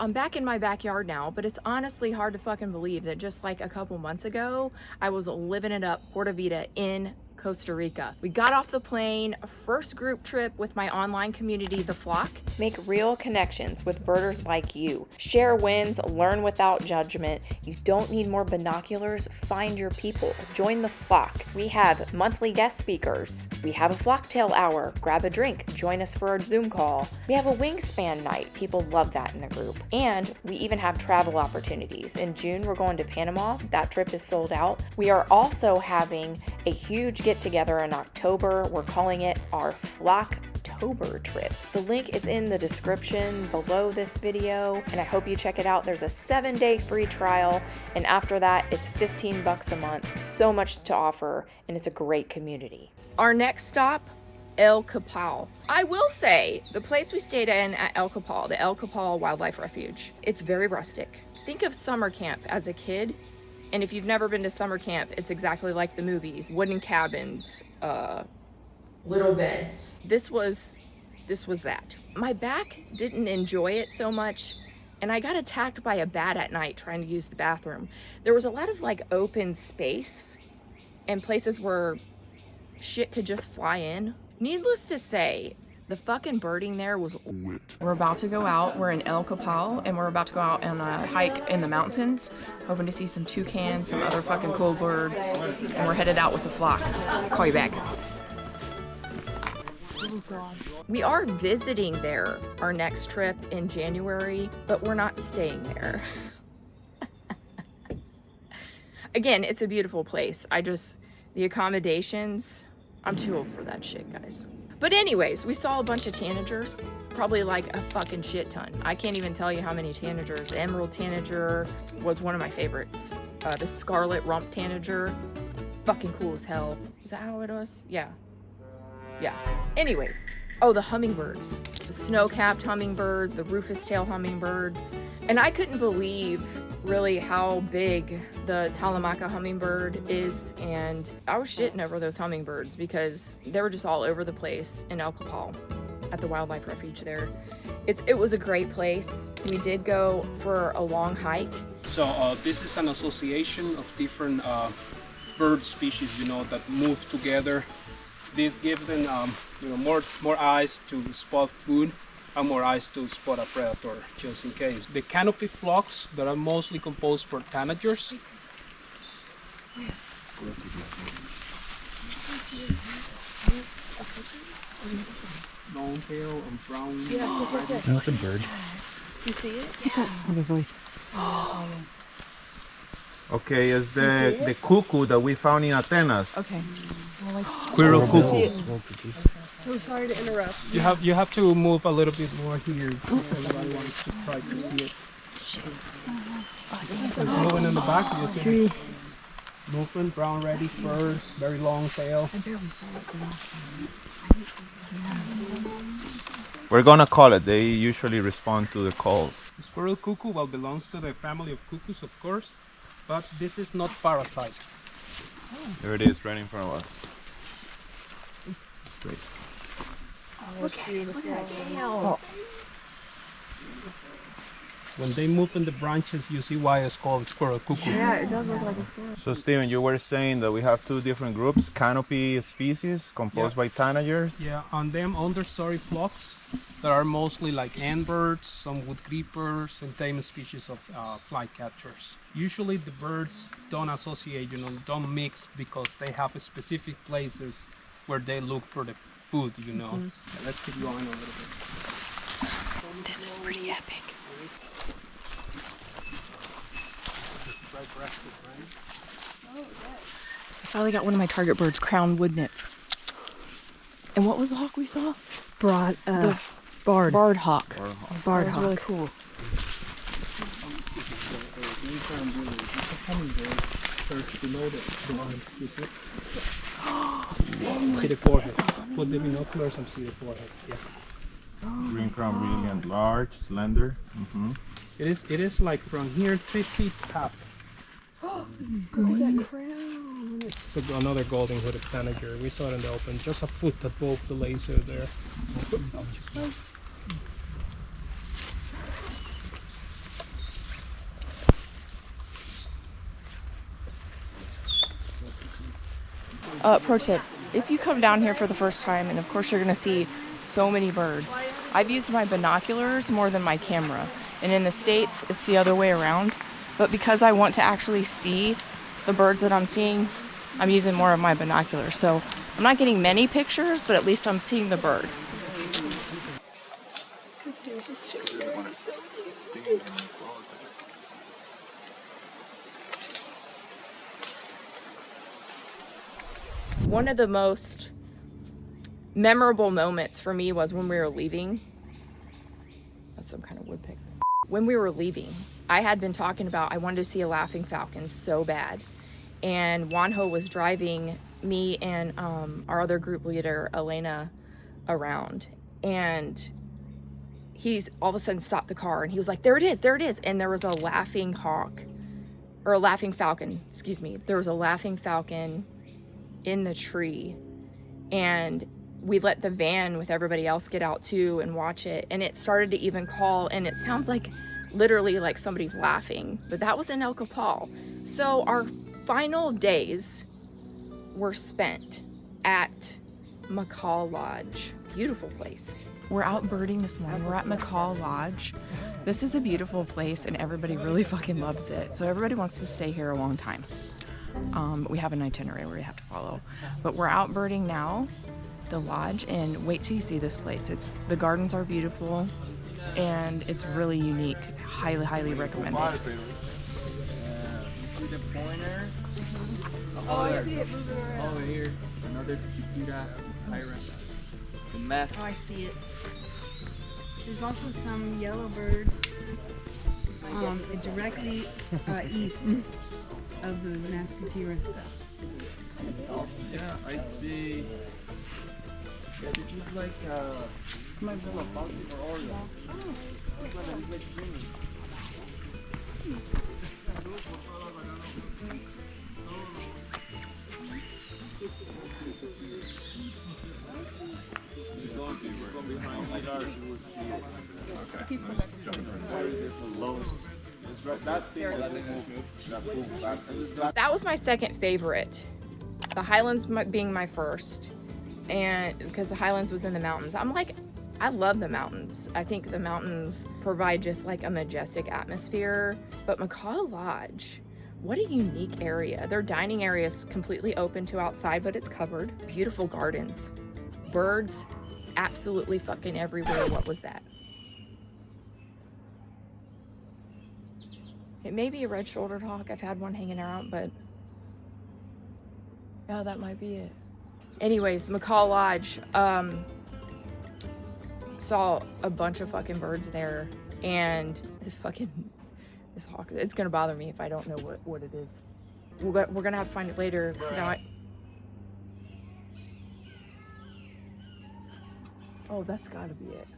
I'm back in my backyard now, but it's honestly hard to fucking believe that just like a couple months ago, I was living it up, Puerto Vida in Costa Rica. We got off the plane, first group trip with my online community, The Flock. Make real connections with birders like you. Share wins, learn without judgment. You don't need more binoculars, find your people. Join The Flock. We have monthly guest speakers. We have a Flocktail hour. Grab a drink, join us for a Zoom call. We have a wingspan night. People love that in the group. And we even have travel opportunities. In June, we're going to Panama. That trip is sold out. We are also having a huge get together in October. We're calling it our Flocktober trip. The link is in the description below this video, and I hope you check it out. There's a 7-day free trial, and after that, it's $15 a month. So much to offer, and it's a great community. Our next stop, El Kapal. I will say, the place we stayed in at El Kapal, the El Kapal Wildlife Refuge, it's very rustic. Think of summer camp as a kid. And if you've never been to summer camp, it's exactly like the movies. Wooden cabins, little beds. This was that. My back didn't enjoy it so much, and I got attacked by a bat at night trying to use the bathroom. There was a lot of like open space and places where shit could just fly in. Needless to say, the fucking birding there was lit. We're about to go out. We're in El Copal, and we're about to go out on a hike in the mountains, hoping to see some toucans, some other fucking cool birds, and we're headed out with the flock. Call you back. We are visiting there our next trip in January, but we're not staying there. Again, it's a beautiful place. The accommodations, I'm too old for that shit, guys. But anyways, we saw a bunch of tanagers, probably like a fucking shit ton. I can't even tell you how many tanagers. The emerald tanager was one of my favorites. The scarlet rump tanager, fucking cool as hell. Is that how it was? Yeah. Anyways, oh, the hummingbirds, the snow-capped hummingbird, the rufous-tail hummingbirds. And I couldn't believe really how big the Talamaca hummingbird is, and I was shitting over those hummingbirds because they were just all over the place in El Kapal at the wildlife refuge there. It was a great place. We did go for a long hike. So this is an association of different bird species, that move together. This gives them more eyes to spot food and more eyes to spot a predator, just in case. The canopy flocks that are mostly composed for tanagers. Long tail and brown. No, it's a bird. You see it? Yeah. Okay, it's the cuckoo that we found in Atenas. Okay. Squirrel cuckoo. So sorry to interrupt. You have to move a little bit more here. Everybody wants to try to see it. Moving in the back, you see movement, brown ready fur, very long tail. We're gonna call it. They usually respond to the calls. The squirrel cuckoo belongs to the family of cuckoos, of course, but this is not parasite. There it is, right in front of us. Great. Look at that tail. When they move in the branches, you see why it's called squirrel cuckoo. Yeah, it does look like a squirrel. So Steven, you were saying that we have two different groups, canopy species composed by tanagers. Yeah, on them understory flocks that are mostly like antbirds, some wood creepers, and tame species of flycatchers. Usually the birds don't associate, don't mix because they have specific places where they look for the food, Mm-hmm. Let's keep going a little bit. This is pretty epic. I finally got one of my target birds, crown woodnip. And what was the hawk we saw? Bard hawk. Barred hawk. Bard That was hawk. really cool. See the forehead. Put the binoculars and see the forehead. Yeah. Green crown brilliant, large, slender. Mm-hmm. It is like from here 3 feet up. That crown. So another golden hooded tanager. We saw it in the open, just a foot above the laser there. Pro tip, if you come down here for the first time, and of course you're gonna see so many birds, I've used my binoculars more than my camera. And in the States, it's the other way around. But because I want to actually see the birds that I'm seeing, I'm using more of my binoculars. So I'm not getting many pictures, but at least I'm seeing the bird. One of the most memorable moments for me was when we were leaving. That's some kind of woodpecker. When we were leaving, I had been talking about I wanted to see a laughing falcon so bad. And Juanjo was driving me and our other group leader, Elena, around. And he's all of a sudden stopped the car and he was like, there it is, there it is. And there was a laughing hawk, or a laughing falcon, excuse me. There was a laughing falcon in the tree. And we let the van with everybody else get out too and watch it. And it started to even call, and it sounds like literally like somebody's laughing, but that was in El Copal. So our final days were spent at Macaw Lodge. Beautiful place. We're out birding this morning. We're at Macaw Lodge. This is a beautiful place and everybody really fucking loves it. So everybody wants to stay here a long time. We have an itinerary where you have to follow, but we're out birding now, the lodge, and wait till you see this place. The gardens are beautiful and it's really unique. Highly, highly recommend it. The pointer. Over here, another Chiquita Pyra. The mask. Oh, I see it. There's also some yellow birds directly east of the Mascatira. Yeah, I see. Yeah, this is like my little puppy or Oreo. That was my second favorite. The Highlands being my first, and because the Highlands was in the mountains. I love the mountains. I think the mountains provide just like a majestic atmosphere. But Macaw Lodge, what a unique area. Their dining area is completely open to outside, but it's covered. Beautiful gardens, birds, absolutely fucking everywhere. What was that? It may be a red-shouldered hawk. I've had one hanging around, but yeah, that might be it. Anyways, Macaw Lodge, saw a bunch of fucking birds there, and this hawk, it's gonna bother me if I don't know what it is. We're gonna have to find it later, because now oh, that's gotta be it.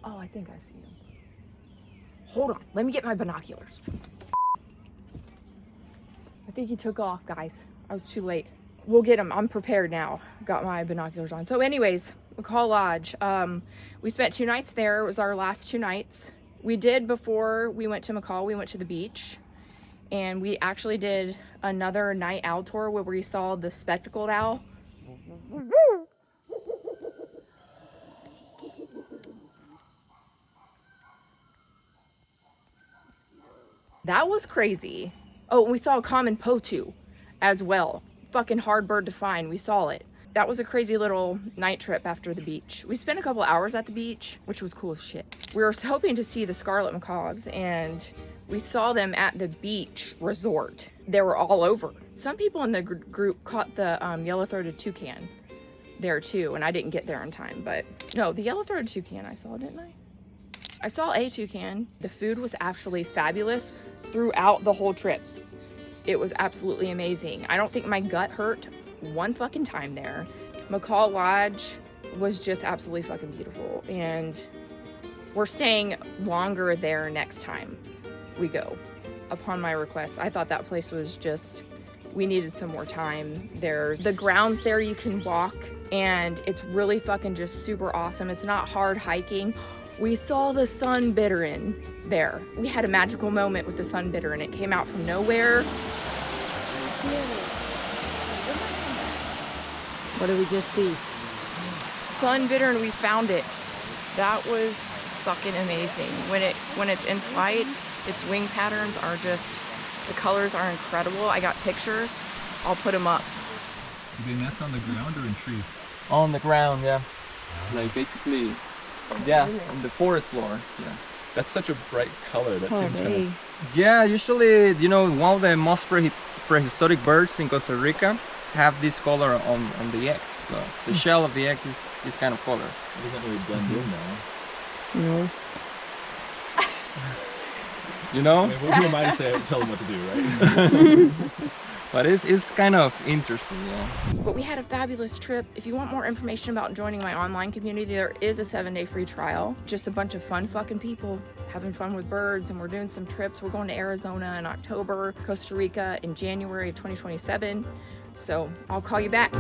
Oh, I think I see him. Hold on, let me get my binoculars. I think he took off, guys. I was too late. We'll get him. I'm prepared now. Got my binoculars on. So anyways, Macaw Lodge. We spent 2 nights there. It was our last 2 nights. We did, before we went to Macaw, we went to the beach. And we actually did another night owl tour where we saw the spectacled owl. That was crazy. Oh, and we saw a common potu as well. Fucking hard bird to find. We saw it. That was a crazy little night trip after the beach. We spent a couple hours at the beach, which was cool as shit. We were hoping to see the scarlet macaws, and we saw them at the beach resort. They were all over. Some people in the group caught the yellow-throated toucan there too, and I didn't get there in time, but no, the yellow-throated toucan I saw, didn't I? I saw a toucan. The food was absolutely fabulous throughout the whole trip. It was absolutely amazing. I don't think my gut hurt one fucking time there. Macaw Lodge was just absolutely fucking beautiful, and we're staying longer there next time we go, upon my request. I thought that place was just, we needed some more time there. The grounds there, you can walk, and it's really fucking just super awesome. It's not hard hiking. We saw the sun bittern there. We had a magical moment with the sun bittern. It came out from nowhere. What did we just see? Sun Bittern, we found it. That was fucking amazing. When it's in flight, its wing patterns are just, the colors are incredible. I got pictures. I'll put them up. Do they nest on the ground or in trees? On the ground, yeah. Like basically, yeah, on the forest floor. Yeah. That's such a bright color. That seems kind of... Yeah, usually, you know, one of the most prehistoric birds in Costa Rica have this color on the eggs. So the shell of the egg is this kind of color. It doesn't really blend in now. No. You know? I mean, who am I to say, tell them what to do, right? But it's kind of interesting, yeah. But we had a fabulous trip. If you want more information about joining my online community, there is a 7-day free trial. Just a bunch of fun fucking people having fun with birds, and we're doing some trips. We're going to Arizona in October, Costa Rica in January of 2027. So I'll call you back.